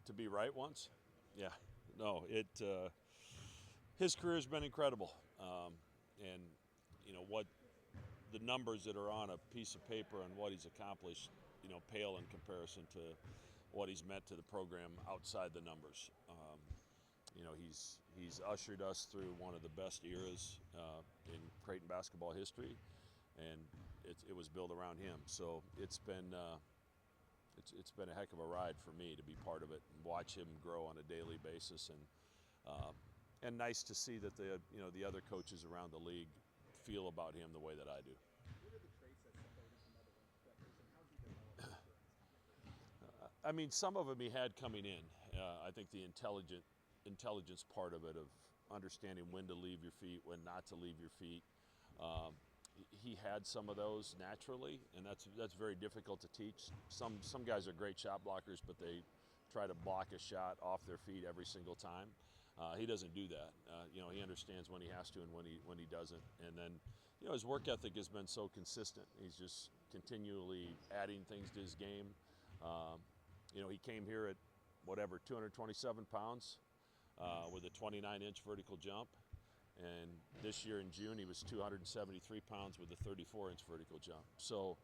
to be right once. Yeah, no, his career has been incredible, and what the numbers that are on a piece of paper and what he's accomplished, pale in comparison to what he's meant to the program outside the numbers. He's ushered us through one of the best eras in Creighton basketball history, and it was built around him. So it's been a heck of a ride for me to be part of it and watch him grow on a daily basis, and nice to see that the other coaches around the league feel about him the way that I do. What are the traits that separate him from other ones? That person, how's he developed? I mean, some of them he had coming in. I think the intelligence part of it, of understanding when to leave your feet, when not to leave your feet. He had some of those naturally, and that's very difficult to teach. Some guys are great shot blockers, but they try to block a shot off their feet every single time. He doesn't do that. He understands when he has to and when he doesn't. And then, his work ethic has been so consistent. He's just continually adding things to his game. He came here at 227 pounds with a 29-inch vertical jump. And this year in June, he was 273 pounds with a 34-inch vertical jump. So,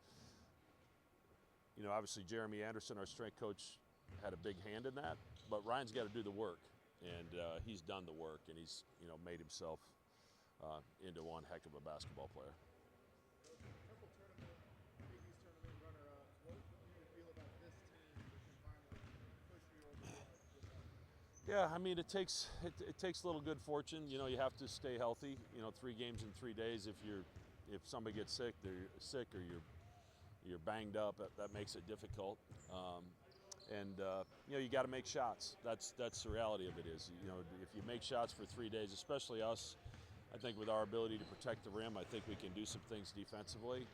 obviously Jeremy Anderson, our strength coach, had a big hand in that. But Ryan's got to do the work, and he's done the work, and he's made himself into one heck of a basketball player. Couple tournament, Big East tournament runner-ups. What do you feel about this team that can finally push you over the edge? Yeah, I mean, it takes a little good fortune. You have to stay healthy. 3 games in 3 days. If somebody gets sick, they're sick, or you're banged up. That makes it difficult. You got to make shots. That's the reality of it. Is if you make shots for 3 days, especially us, I think with our ability to protect the rim, I think we can do some things defensively.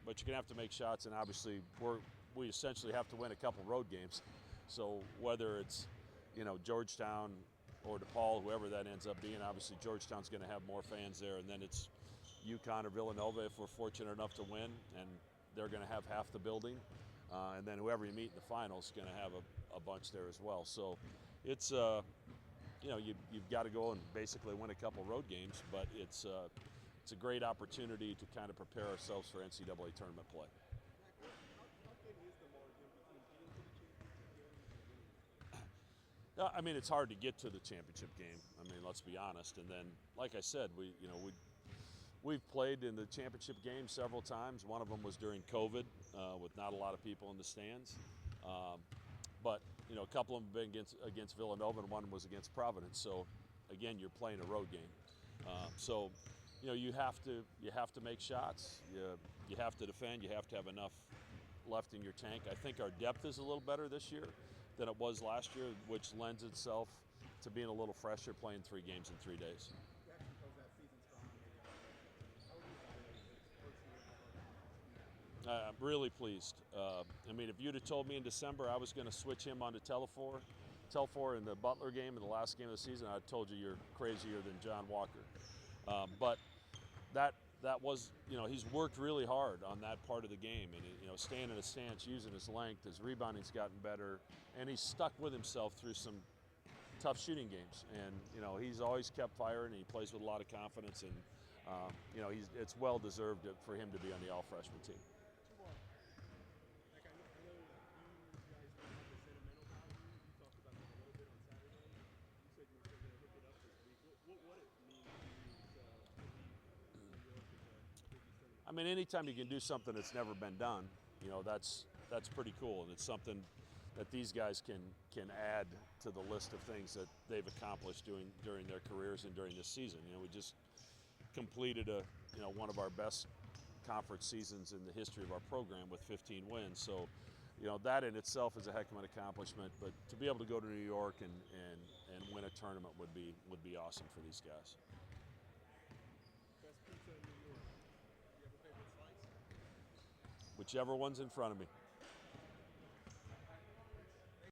But you're gonna have to make shots, and obviously we essentially have to win a couple road games. So whether it's Georgetown or DePaul, whoever that ends up being, obviously Georgetown's going to have more fans there, and then it's UConn or Villanova if we're fortunate enough to win, and they're going to have half the building, and then whoever you meet in the finals is going to have a bunch there as well. So it's you've got to go and basically win a couple road games, but it's a great opportunity to kind of prepare ourselves for NCAA tournament play. I mean, it's hard to get to the championship game. I mean, let's be honest. And then, like I said, we've played in the championship game several times. One of them was during COVID, with not a lot of people in the stands. But a couple of them have been against Villanova, and one was against Providence. So, again, you're playing a road game. You have to make shots. You have to defend. You have to have enough left in your tank. I think our depth is a little better this year than it was last year, which lends itself to being a little fresher, playing 3 games in 3 days. I'm really pleased. I mean, if you'd have told me in December I was going to switch him onto Telfor in the Butler game, in the last game of the season, I'd told you you're crazier than John Walker. But that was, he's worked really hard on that part of the game, and staying in a stance, using his length, his rebounding's gotten better, and he's stuck with himself through some tough shooting games. And he's always kept firing, and he plays with a lot of confidence, and it's well deserved for him to be on the all-freshman team. I mean, anytime you can do something that's never been done, that's pretty cool, and it's something that these guys can add to the list of things that they've accomplished during their careers and during this season. We just completed one of our best conference seasons in the history of our program with 15 wins. So, that in itself is a heck of an accomplishment. But to be able to go to New York and win a tournament would be awesome for these guys. Whichever one's in front of me.